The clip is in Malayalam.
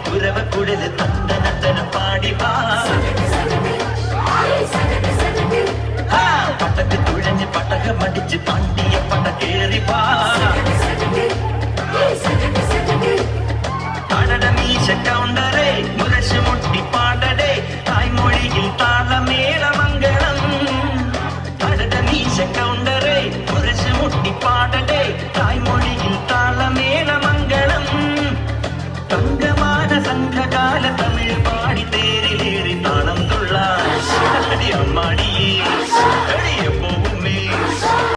കുരവ കുഴല് തന്തനത്തന പാടിവാ പട്ടക്ക് തുഴഞ്ഞ് പട്ടകമടിച്ച് പാണ്ടിയ പട്ട കേറിവാ തടമീശ കൗണ്ടറേ മുരശ് മുട്ടി പാടടേ തായ്മൊഴിയിൽ താളമേളമംഗളം തടമീശ കൗണ്ടറേ മുരശ് മുട്ടി പാട